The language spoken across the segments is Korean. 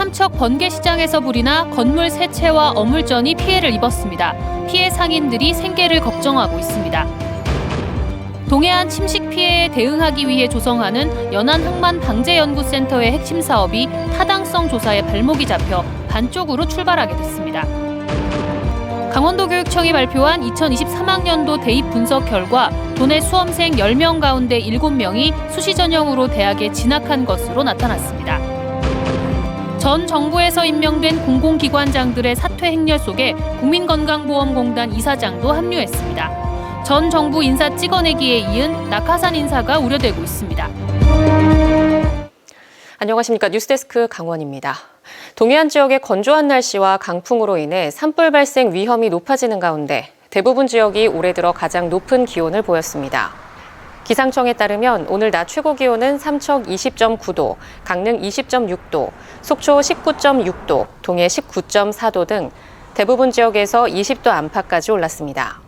삼척 번개시장에서 불이 나 건물 세 채와 어물전이 피해를 입었습니다. 피해 상인들이 생계를 걱정하고 있습니다. 동해안 침식 피해에 대응하기 위해 조성하는 연안항만방재연구센터의 핵심 사업이 타당성 조사에 발목이 잡혀 반쪽으로 출발하게 됐습니다. 강원도교육청이 발표한 2023학년도 대입 분석 결과 도내 수험생 10명 가운데 7명이 수시 전형으로 대학에 진학한 것으로 나타났습니다. 전 정부에서 임명된 공공기관장들의 사퇴 행렬 속에 국민건강보험공단 이사장도 합류했습니다. 전 정부 인사 찍어내기에 이은 낙하산 인사가 우려되고 있습니다. 안녕하십니까. 뉴스데스크 강원입니다. 동해안 지역의 건조한 날씨와 강풍으로 인해 산불 발생 위험이 높아지는 가운데 대부분 지역이 올해 들어 가장 높은 기온을 보였습니다. 기상청에 따르면 오늘 낮 최고 기온은 삼척 20.9도, 강릉 20.6도, 속초 19.6도, 동해 19.4도 등 대부분 지역에서 20도 안팎까지 올랐습니다.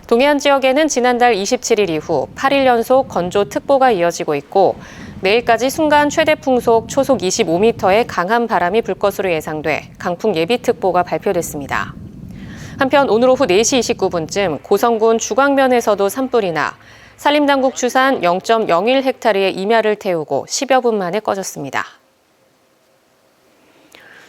동해안 지역에는 지난달 27일 이후 8일 연속 건조특보가 이어지고 있고 내일까지 순간 최대 풍속 초속 25m의 강한 바람이 불 것으로 예상돼 강풍 예비특보가 발표됐습니다. 한편 오늘 오후 4시 29분쯤 고성군 주광면에서도 산불이 나 산림당국 추산 0.01헥타르의 임야를 태우고 10여 분 만에 꺼졌습니다.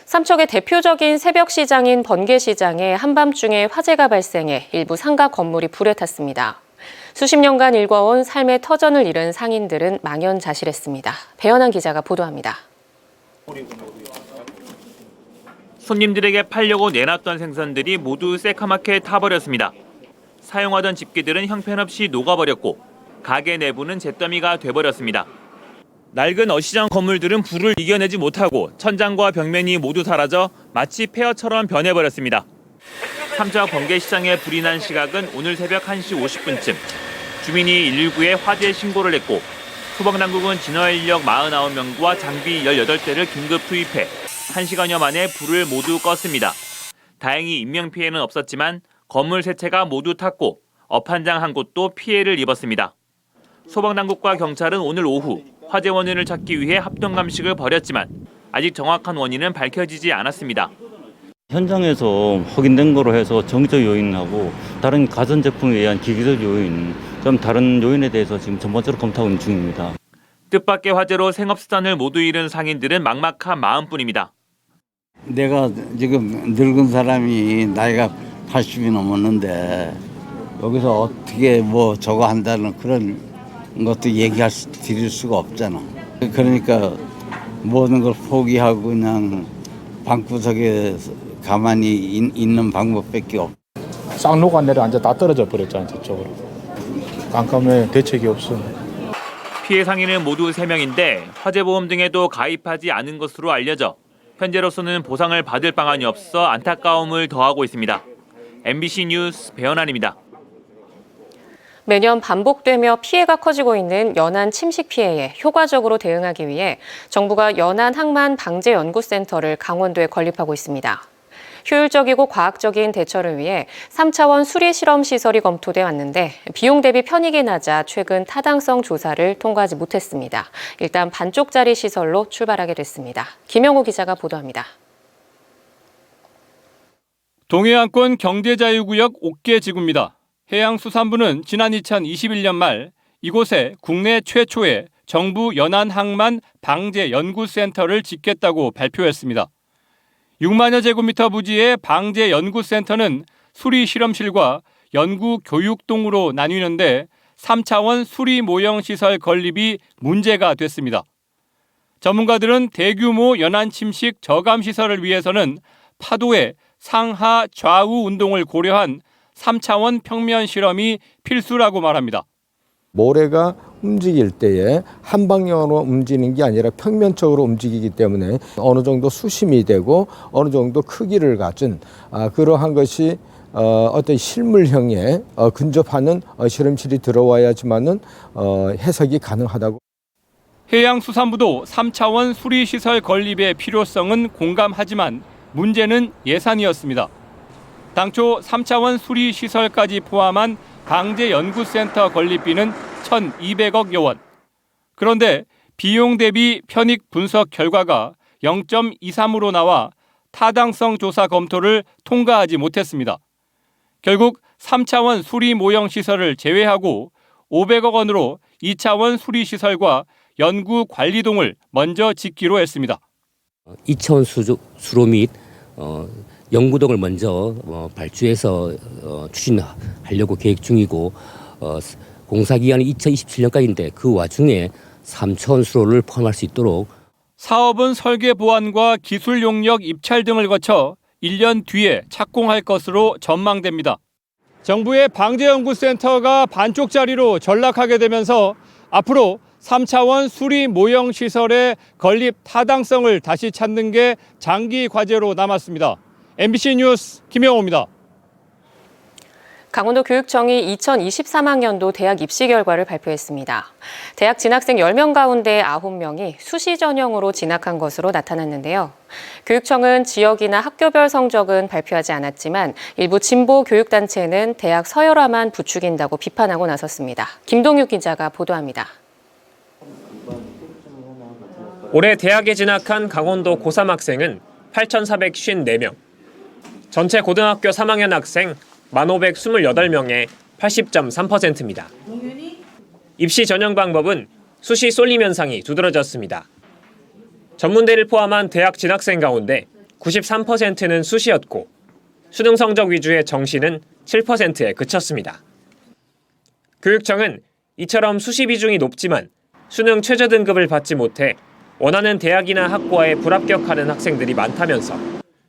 삼척의 대표적인 새벽 시장인 번개시장에 한밤중에 화재가 발생해 일부 상가 건물이 불에 탔습니다. 수십 년간 일궈온 삶의 터전을 잃은 상인들은 망연자실했습니다. 배현한 기자가 보도합니다. 손님들에게 팔려고 내놨던 생선들이 모두 새카맣게 타버렸습니다. 사용하던 집게들은 형편없이 녹아버렸고 가게 내부는 잿더미가 돼버렸습니다. 낡은 어시장 건물들은 불을 이겨내지 못하고 천장과 벽면이 모두 사라져 마치 폐허처럼 변해버렸습니다. 삼척 번개시장에 불이 난 시각은 오늘 새벽 1시 50분쯤. 주민이 119에 화재 신고를 했고 소방당국은 진화인력 49명과 장비 18대를 긴급 투입해 1시간여 만에 불을 모두 껐습니다. 다행히 인명피해는 없었지만 건물 세 채가 모두 탔고 업한장 한 곳도 피해를 입었습니다. 소방당국과 경찰은 오늘 오후 화재 원인을 찾기 위해 합동감식을 벌였지만 아직 정확한 원인은 밝혀지지 않았습니다. 현장에서 확인된 거로 해서 정적 요인하고 다른 가전제품에 의한 기계적 요인, 좀 다른 요인에 대해서 지금 전반적으로 검토하고 있는 중입니다. 뜻밖의 화재로 생업수단을 모두 잃은 상인들은 막막한 마음뿐입니다. 내가 지금 늙은 사람이 나이가 80이 넘었는데 여기서 어떻게 뭐 저거 한다는 그런 것도 드릴 수가 없잖아. 그러니까 모든 걸 포기하고 그냥 방구석에 가만히 있는 방법밖에 없어. 쌍로가 내려앉아 다 떨어져 버렸잖아, 저쪽으로. 깜깜해 대책이 없어. 피해 상인은 모두 3명인데 화재보험 등에도 가입하지 않은 것으로 알려져 현재로서는 보상을 받을 방안이 없어 안타까움을 더하고 있습니다. MBC 뉴스 배현환입니다. 매년 반복되며 피해가 커지고 있는 연안 침식 피해에 효과적으로 대응하기 위해 정부가 연안항만방재연구센터를 강원도에 건립하고 있습니다. 효율적이고 과학적인 대처를 위해 3차원 수리실험시설이 검토돼 왔는데 비용 대비 편익이 낮아 최근 타당성 조사를 통과하지 못했습니다. 일단 반쪽짜리 시설로 출발하게 됐습니다. 김영호 기자가 보도합니다. 동해안권 경제자유구역 옥계지구입니다. 해양수산부는 지난 2021년 말 이곳에 국내 최초의 정부 연안항만 방재연구센터를 짓겠다고 발표했습니다. 6만여 제곱미터 부지의 방재연구센터는 수리실험실과 연구교육동으로 나뉘는데 3차원 수리모형시설 건립이 문제가 됐습니다. 전문가들은 대규모 연안침식 저감시설을 위해서는 파도의 상하 좌우 운동을 고려한 3차원 평면 실험이 필수라고 말합니다. 모래가 움직일 때에 한 방향으로 움직이는 게 아니라 평면적으로 움직이기 때문에 어느 정도 수심이 되고 어느 정도 크기를 가진 그러한 것이 어떤 실물형에 근접하는 실험실이 들어와야지만은 해석이 가능하다고. 해양수산부도 3차원 수리시설 건립의 필요성은 공감하지만 문제는 예산이었습니다. 당초 3차원 수리시설까지 포함한 방재연구센터 건립비는 1,200억여 원. 그런데 비용 대비 편익 분석 결과가 0.23으로 나와 타당성 조사 검토를 통과하지 못했습니다. 결국 3차원 수리 모형 시설을 제외하고 500억 원으로 2차원 수리 시설과 연구 관리동을 먼저 짓기로 했습니다. 2차원 수로 및 연구동을 먼저 발주해서 추진하려고 계획 중이고 공사 기간이 2027년까지인데 그 와중에 3차원 수로를 포함할 수 있도록 사업은 설계 보완과 기술 용역 입찰 등을 거쳐 1년 뒤에 착공할 것으로 전망됩니다. 정부의 방재연구센터가 반쪽짜리로 전락하게 되면서 앞으로 3차원 수리 모형 시설의 건립 타당성을 다시 찾는 게 장기 과제로 남았습니다. MBC 뉴스 김영호입니다. 강원도 교육청이 2023학년도 대학 입시 결과를 발표했습니다. 대학 진학생 10명 가운데 9명이 수시 전형으로 진학한 것으로 나타났는데요. 교육청은 지역이나 학교별 성적은 발표하지 않았지만 일부 진보 교육단체는 대학 서열화만 부추긴다고 비판하고 나섰습니다. 김동육 기자가 보도합니다. 올해 대학에 진학한 강원도 고3 학생은 8,454명. 전체 고등학교 3학년 학생 1,528명의 80.3%입니다. 입시 전형 방법은 수시 쏠림 현상이 두드러졌습니다. 전문대를 포함한 대학 진학생 가운데 93%는 수시였고 수능 성적 위주의 정시는 7%에 그쳤습니다. 교육청은 이처럼 수시 비중이 높지만 수능 최저 등급을 받지 못해 원하는 대학이나 학과에 불합격하는 학생들이 많다면서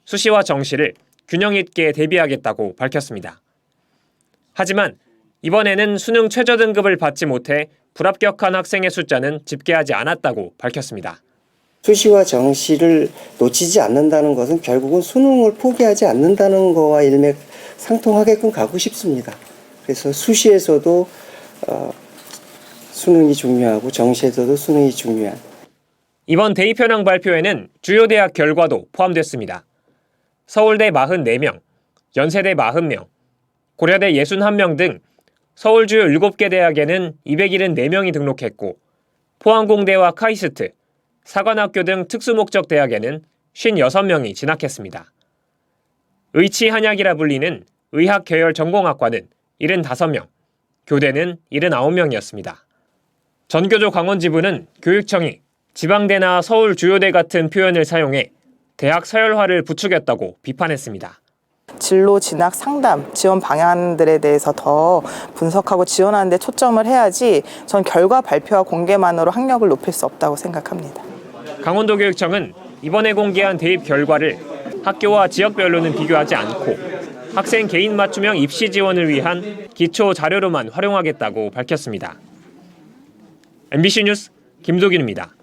수시와 정시를 균형 있게 대비하겠다고 밝혔습니다. 하지만 이번에는 수능 최저 등급을 받지 못해 불합격한 학생의 숫자는 집계하지 않았다고 밝혔습니다. 수시와 정시를 놓치지 않는다는 것은 결국은 수능을 포기하지 않는다는 거와 일맥상통하게끔 가고 싶습니다. 그래서 수시에서도 수능이 중요하고 정시에서도 수능이 중요한. 이번 대입 현황 발표에는 주요 대학 결과도 포함됐습니다. 서울대 44명, 연세대 40명, 고려대 61명 등 서울 주요 7개 대학에는 274명이 등록했고 포항공대와 카이스트, 사관학교 등 특수목적 대학에는 56명이 진학했습니다. 의치한약이라 불리는 의학 계열 전공학과는 75명, 교대는 79명이었습니다. 전교조 강원지부는 교육청이 지방대나 서울 주요대 같은 표현을 사용해 대학 서열화를 부추겼다고 비판했습니다. 진로 진학 상담, 지원 방안들에 대해서 더 분석하고 지원하는 데 초점을 해야지 전 결과 발표와 공개만으로 학력을 높일 수 없다고 생각합니다. 강원도교육청은 이번에 공개한 대입 결과를 학교와 지역별로는 비교하지 않고 학생 개인 맞춤형 입시 지원을 위한 기초 자료로만 활용하겠다고 밝혔습니다. MBC 뉴스 김도균입니다.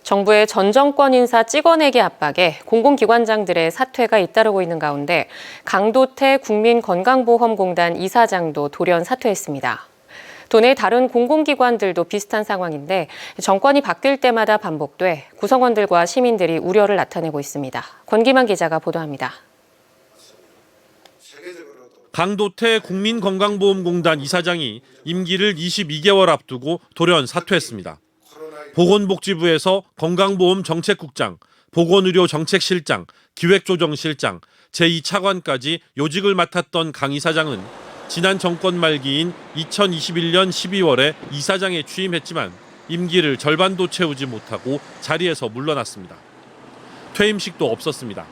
정부의 전 정권 인사 찍어내기 압박에 공공기관장들의 사퇴가 잇따르고 있는 가운데 강도태 국민건강보험공단 이사장도 돌연 사퇴했습니다. 도내 다른 공공기관들도 비슷한 상황인데 정권이 바뀔 때마다 반복돼 구성원들과 시민들이 우려를 나타내고 있습니다. 권기만 기자가 보도합니다. 강도태 국민건강보험공단 이사장이 임기를 22개월 앞두고 돌연 사퇴했습니다. 보건복지부에서 건강보험 정책국장, 보건의료정책실장, 기획조정실장, 제2차관까지 요직을 맡았던 강 이사장은 지난 정권 말기인 2021년 12월에 이사장에 취임했지만 임기를 절반도 채우지 못하고 자리에서 물러났습니다. 퇴임식도 없었습니다.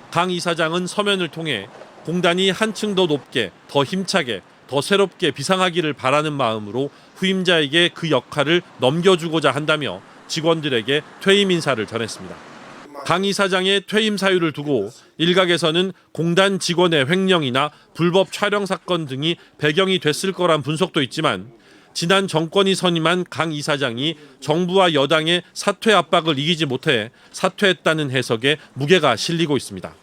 강 이사장은 서면을 통해 공단이 한층 더 높게, 더 힘차게, 더 새롭게 비상하기를 바라는 마음으로 후임자에게 그 역할을 넘겨주고자 한다며 직원들에게 퇴임 인사를 전했습니다. 강 이사장의 퇴임 사유를 두고 일각에서는 공단 직원의 횡령이나 불법 촬영 사건 등이 배경이 됐을 거란 분석도 있지만 지난 정권이 선임한 강 이사장이 정부와 여당의 사퇴 압박을 이기지 못해 사퇴했다는 해석에 무게가 실리고 있습니다.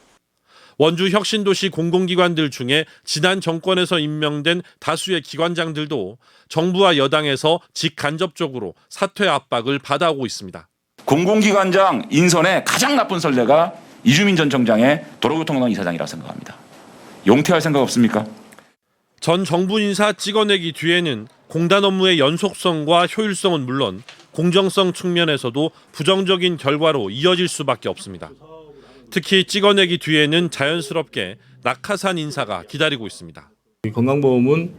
원주 혁신도시 공공기관들 중에 지난 정권에서 임명된 다수의 기관장들도 정부와 여당에서 직간접적으로 사퇴 압박을 받아오고 있습니다. 공공기관장 인선의 가장 나쁜 선례가 이주민 전 청장의 도로교통공단 이사장이라고 생각합니다. 용퇴할 생각 없습니까? 전 정부 인사 찍어내기 뒤에는 공단 업무의 연속성과 효율성은 물론 공정성 측면에서도 부정적인 결과로 이어질 수밖에 없습니다. 특히 찍어내기 뒤에는 자연스럽게 낙하산 인사가 기다리고 있습니다. 건강보험은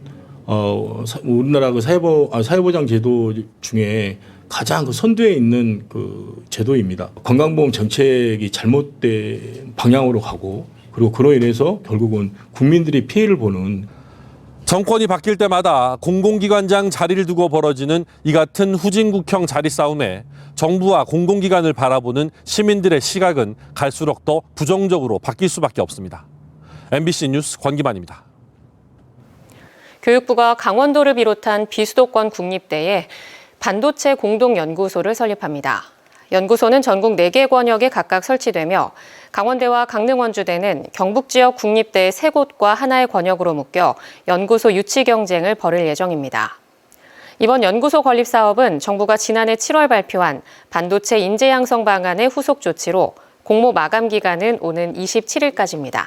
우리나라 그 사회보장 제도 중에 가장 그 선두에 있는 그 제도입니다. 건강보험 정책이 잘못된 방향으로 가고 그리고 그로 인해서 결국은 국민들이 피해를 보는 정권이 바뀔 때마다 공공기관장 자리를 두고 벌어지는 이 같은 후진국형 자리 싸움에 정부와 공공기관을 바라보는 시민들의 시각은 갈수록 더 부정적으로 바뀔 수밖에 없습니다. MBC 뉴스 권기만입니다. 교육부가 강원도를 비롯한 비수도권 국립대에 반도체 공동연구소를 설립합니다. 연구소는 전국 4개 권역에 각각 설치되며 강원대와 강릉원주대는 경북 지역 국립대 3곳과 하나의 권역으로 묶여 연구소 유치 경쟁을 벌일 예정입니다. 이번 연구소 건립 사업은 정부가 지난해 7월 발표한 반도체 인재 양성 방안의 후속 조치로 공모 마감 기간은 오는 27일까지입니다.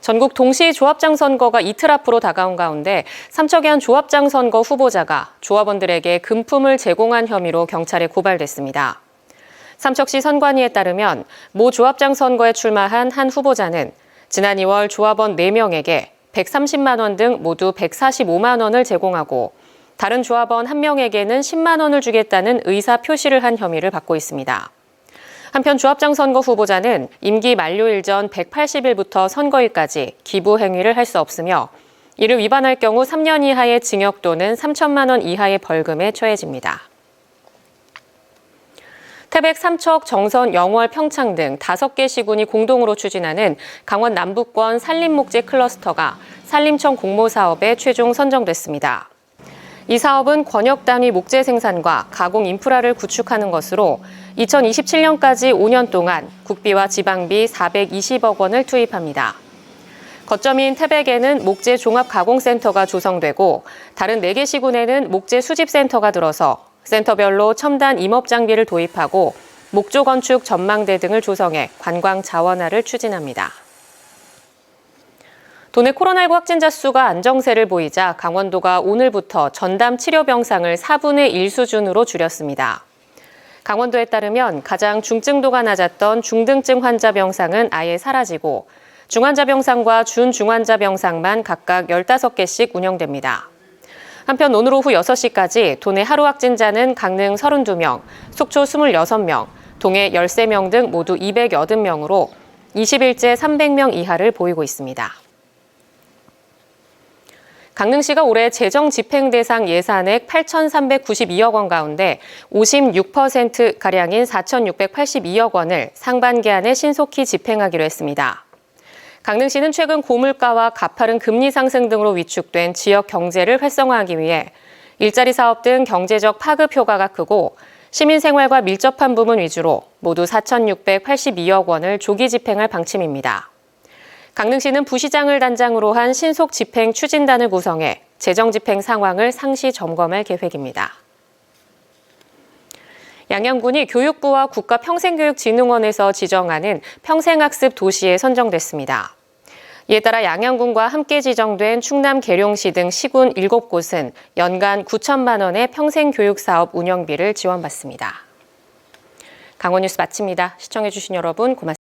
전국 동시 조합장 선거가 이틀 앞으로 다가온 가운데 삼척의 한 조합장 선거 후보자가 조합원들에게 금품을 제공한 혐의로 경찰에 고발됐습니다. 삼척시 선관위에 따르면 모 조합장 선거에 출마한 한 후보자는 지난 2월 조합원 4명에게 130만 원 등 모두 145만 원을 제공하고 다른 조합원 1명에게는 10만 원을 주겠다는 의사 표시를 한 혐의를 받고 있습니다. 한편 조합장 선거 후보자는 임기 만료일 전 180일부터 선거일까지 기부 행위를 할 수 없으며 이를 위반할 경우 3년 이하의 징역 또는 3천만 원 이하의 벌금에 처해집니다. 태백, 삼척, 정선, 영월, 평창 등 5개 시군이 공동으로 추진하는 강원 남부권 산림목재 클러스터가 산림청 공모 사업에 최종 선정됐습니다. 이 사업은 권역 단위 목재 생산과 가공 인프라를 구축하는 것으로 2027년까지 5년 동안 국비와 지방비 420억 원을 투입합니다. 거점인 태백에는 목재 종합가공센터가 조성되고 다른 4개 시군에는 목재 수집센터가 들어서 센터별로 첨단 임업 장비를 도입하고 목조 건축 전망대 등을 조성해 관광 자원화를 추진합니다. 도내 코로나19 확진자 수가 안정세를 보이자 강원도가 오늘부터 전담 치료 병상을 4분의 1 수준으로 줄였습니다. 강원도에 따르면 가장 중증도가 낮았던 중등증 환자 병상은 아예 사라지고 중환자 병상과 준중환자 병상만 각각 15개씩 운영됩니다. 한편 오늘 오후 6시까지 도내 하루 확진자는 강릉 32명, 속초 26명, 동해 13명 등 모두 280명으로 20일째 300명 이하를 보이고 있습니다. 강릉시가 올해 재정 집행 대상 예산액 8,392억 원 가운데 56%가량인 4,682억 원을 상반기 안에 신속히 집행하기로 했습니다. 강릉시는 최근 고물가와 가파른 금리 상승 등으로 위축된 지역 경제를 활성화하기 위해 일자리 사업 등 경제적 파급 효과가 크고 시민 생활과 밀접한 부문 위주로 모두 4,682억 원을 조기 집행할 방침입니다. 강릉시는 부시장을 단장으로 한 신속 집행 추진단을 구성해 재정 집행 상황을 상시 점검할 계획입니다. 양양군이 교육부와 국가평생교육진흥원에서 지정하는 평생학습 도시에 선정됐습니다. 이에 따라 양양군과 함께 지정된 충남 계룡시 등 시군 7곳은 연간 9천만 원의 평생교육사업 운영비를 지원받습니다. 강원뉴스 마칩니다. 시청해주신 여러분 고맙습니다.